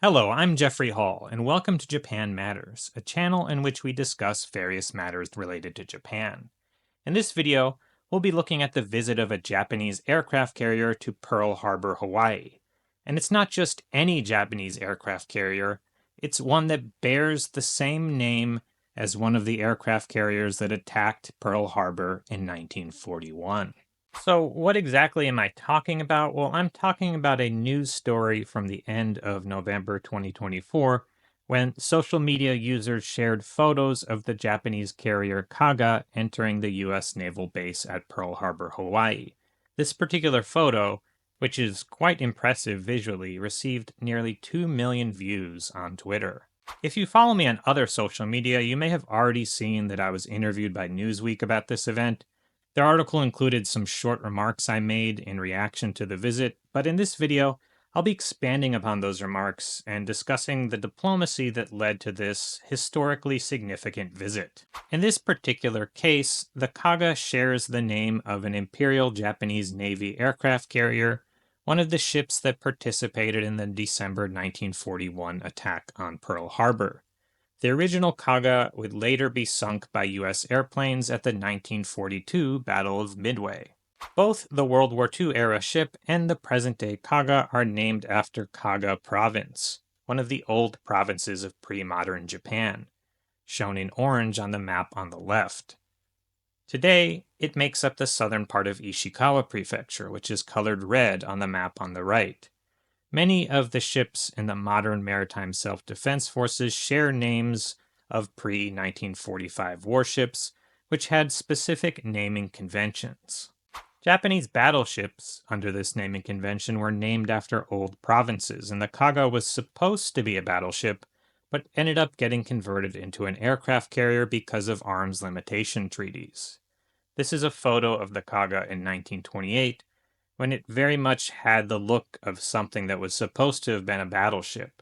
Hello, I'm Jeffrey Hall, and welcome to Japan Matters, a channel in which we discuss various matters related to Japan. In this video, we'll be looking at the visit of a Japanese aircraft carrier to Pearl Harbor, Hawaii. And it's not just any Japanese aircraft carrier, it's one that bears the same name as one of the aircraft carriers that attacked Pearl Harbor in 1941. So, what exactly am I talking about? Well, I'm talking about a news story from the end of November 2024 when social media users shared photos of the Japanese carrier Kaga entering the US naval base at Pearl Harbor, Hawaii. This particular photo, which is quite impressive visually, received nearly 2 million views on Twitter. If you follow me on other social media, you may have already seen that I was interviewed by Newsweek about this event. Their article included some short remarks I made in reaction to the visit, but in this video, I'll be expanding upon those remarks and discussing the diplomacy that led to this historically significant visit. In this particular case, the Kaga shares the name of an Imperial Japanese Navy aircraft carrier, one of the ships that participated in the December 1941 attack on Pearl Harbor. The original Kaga would later be sunk by U.S. airplanes at the 1942 Battle of Midway. Both the World War II era ship and the present-day Kaga are named after Kaga Province, one of the old provinces of pre-modern Japan, shown in orange on the map on the left. Today, it makes up the southern part of Ishikawa Prefecture, which is colored red on the map on the right. Many of the ships in the modern maritime self-defense forces share names of pre-1945 warships, which had specific naming conventions. Japanese battleships under this naming convention were named after old provinces, and the Kaga was supposed to be a battleship, but ended up getting converted into an aircraft carrier because of arms limitation treaties. This is a photo of the Kaga in 1928, when it very much had the look of something that was supposed to have been a battleship.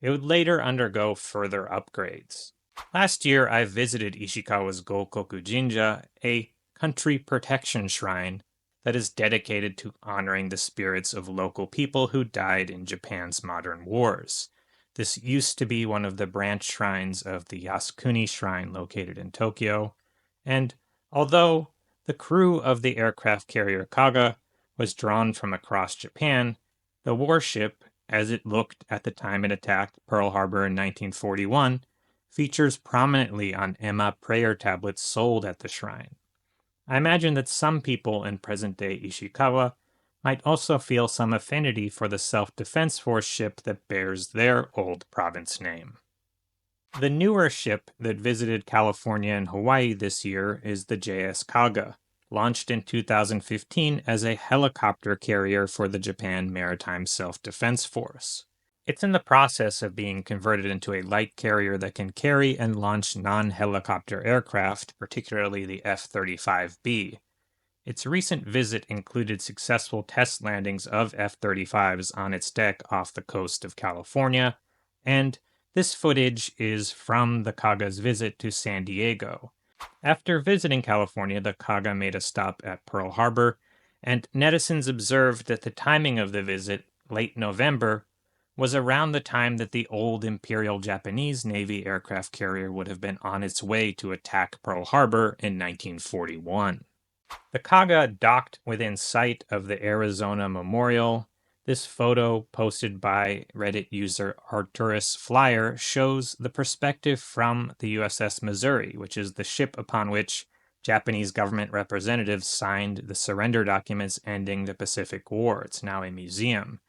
It would later undergo further upgrades. Last year, I visited Ishikawa's Gokoku Jinja, a country protection shrine that is dedicated to honoring the spirits of local people who died in Japan's modern wars. This used to be one of the branch shrines of the Yasukuni Shrine located in Tokyo, and although the crew of the aircraft carrier Kaga was drawn from across Japan, the warship, as it looked at the time it attacked Pearl Harbor in 1941, features prominently on Emma prayer tablets sold at the shrine. I imagine that some people in present-day Ishikawa might also feel some affinity for the self-defense force ship that bears their old province name. The newer ship that visited California and Hawaii this year is the JS Kaga, launched in 2015 as a helicopter carrier for the Japan Maritime Self-Defense Force. It's in the process of being converted into a light carrier that can carry and launch non-helicopter aircraft, particularly the F-35B. Its recent visit included successful test landings of F-35s on its deck off the coast of California, and this footage is from the Kaga's visit to San Diego. After visiting California, the Kaga made a stop at Pearl Harbor, and netizens observed that the timing of the visit, late November, was around the time that the old Imperial Japanese Navy aircraft carrier would have been on its way to attack Pearl Harbor in 1941. The Kaga docked within sight of the Arizona Memorial. This photo, posted by Reddit user Arturus Flyer, shows the perspective from the USS Missouri, which is the ship upon which Japanese government representatives signed the surrender documents ending the Pacific War. It's now a museum.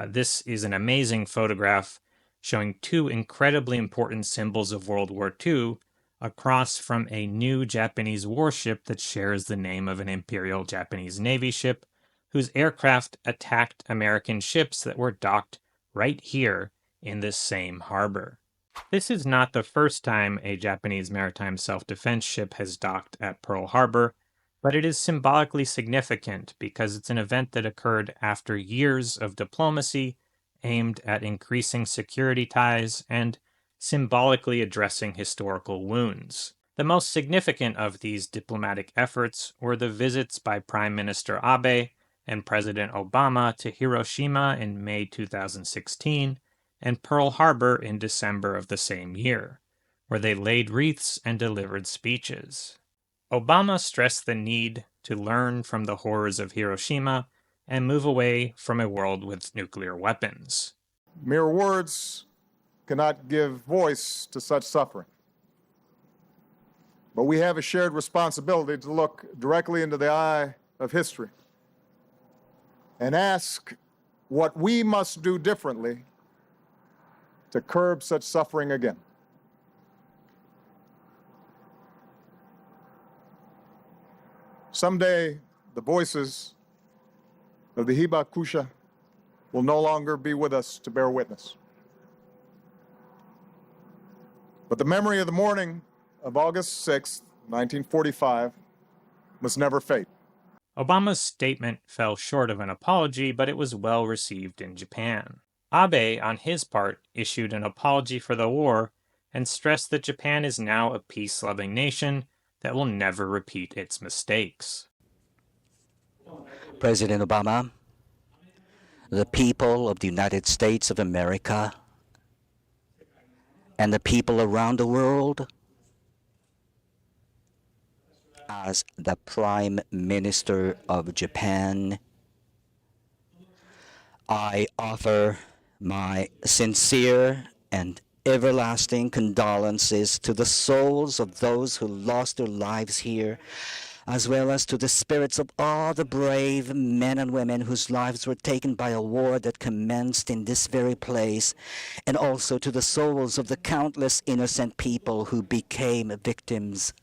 This is an amazing photograph showing two incredibly important symbols of World War II across from a new Japanese warship that shares the name of an Imperial Japanese Navy ship, whose aircraft attacked American ships that were docked right here in this same harbor. This is not the first time a Japanese maritime self-defense ship has docked at Pearl Harbor, but it is symbolically significant because it's an event that occurred after years of diplomacy aimed at increasing security ties and symbolically addressing historical wounds. The most significant of these diplomatic efforts were the visits by Prime Minister Abe and President Obama to Hiroshima in May 2016 and Pearl Harbor in December of the same year, where they laid wreaths and delivered speeches. Obama stressed the need to learn from the horrors of Hiroshima and move away from a world with nuclear weapons. Mere words cannot give voice to such suffering. But we have a shared responsibility to look directly into the eye of history and ask what we must do differently to curb such suffering again. Someday, the voices of the Hibakusha will no longer be with us to bear witness. But the memory of the morning of August 6, 1945, must never fade. Obama's statement fell short of an apology, but it was well received in Japan. Abe, on his part, issued an apology for the war and stressed that Japan is now a peace-loving nation that will never repeat its mistakes. President Obama, the people of the United States of America and the people around the world, as the Prime Minister of Japan, I offer my sincere and everlasting condolences to the souls of those who lost their lives here, as well as to the spirits of all the brave men and women whose lives were taken by a war that commenced in this very place, and also to the souls of the countless innocent people who became victims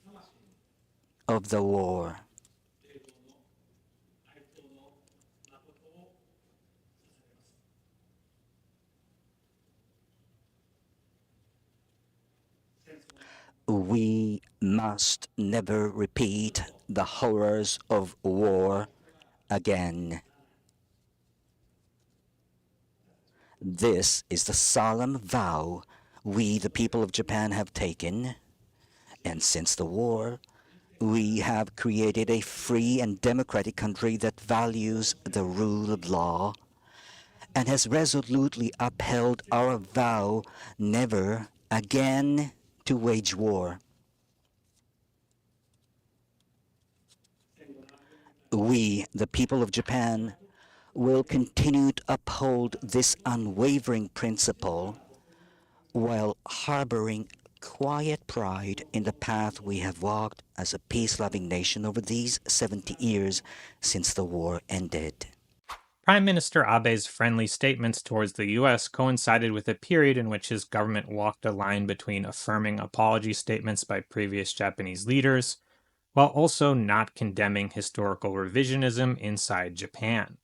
of the war. We must never repeat the horrors of war again. This is the solemn vow we, the people of Japan, have taken, and since the war, we have created a free and democratic country that values the rule of law and has resolutely upheld our vow never again to wage war. We, the people of Japan, will continue to uphold this unwavering principle while harboring quiet pride in the path we have walked as a peace-loving nation over these 70 years since the war ended. Prime Minister Abe's friendly statements towards the U.S. coincided with a period in which his government walked a line between affirming apology statements by previous Japanese leaders, while also not condemning historical revisionism inside Japan.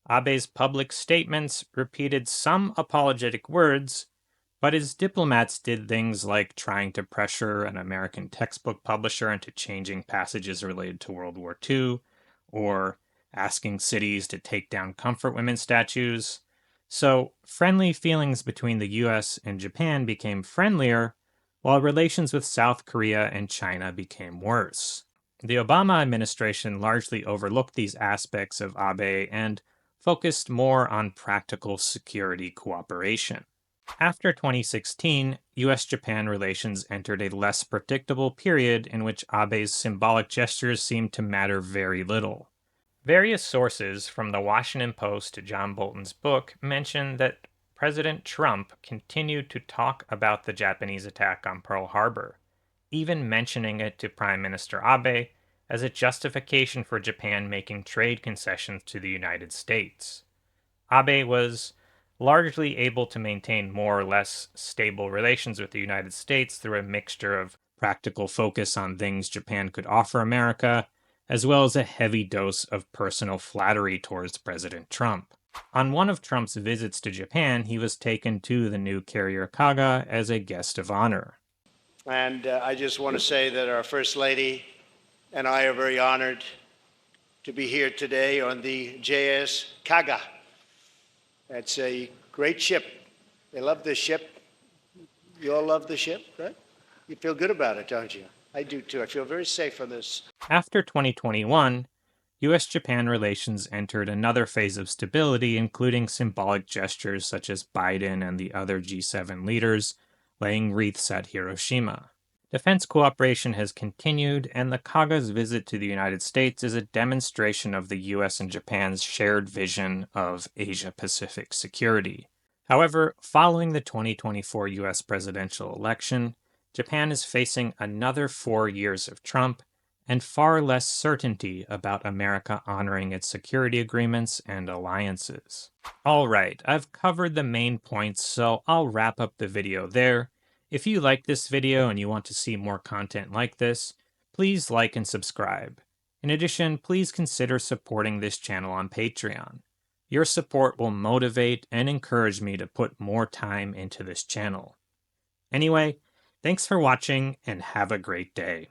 Abe's public statements repeated some apologetic words, but his diplomats did things like trying to pressure an American textbook publisher into changing passages related to World War II, or asking cities to take down comfort women statues. So, friendly feelings between the US and Japan became friendlier, while relations with South Korea and China became worse. The Obama administration largely overlooked these aspects of Abe and focused more on practical security cooperation. After 2016, US-Japan relations entered a less predictable period in which Abe's symbolic gestures seemed to matter very little. Various sources, from the Washington Post to John Bolton's book, mention that President Trump continued to talk about the Japanese attack on Pearl Harbor, even mentioning it to Prime Minister Abe as a justification for Japan making trade concessions to the United States. Abe was largely able to maintain more or less stable relations with the United States through a mixture of practical focus on things Japan could offer America, as well as a heavy dose of personal flattery towards President Trump. On one of Trump's visits to Japan, he was taken to the new carrier Kaga as a guest of honor. And I just want to say that our First Lady and I are very honored to be here today on the JS Kaga. That's a great ship. They love this ship. You all love the ship, right? You feel good about it, don't you? I do too. I feel very safe on this. After 2021, US-Japan relations entered another phase of stability, including symbolic gestures such as Biden and the other G7 leaders laying wreaths at Hiroshima. Defense cooperation has continued, and the Kaga's visit to the United States is a demonstration of the US and Japan's shared vision of Asia-Pacific security. However, following the 2024 US presidential election, Japan is facing another 4 years of Trump and far less certainty about America honoring its security agreements and alliances. Alright, I've covered the main points, so I'll wrap up the video there. If you like this video and you want to see more content like this, please like and subscribe. In addition, please consider supporting this channel on Patreon. Your support will motivate and encourage me to put more time into this channel. Anyway, thanks for watching and have a great day.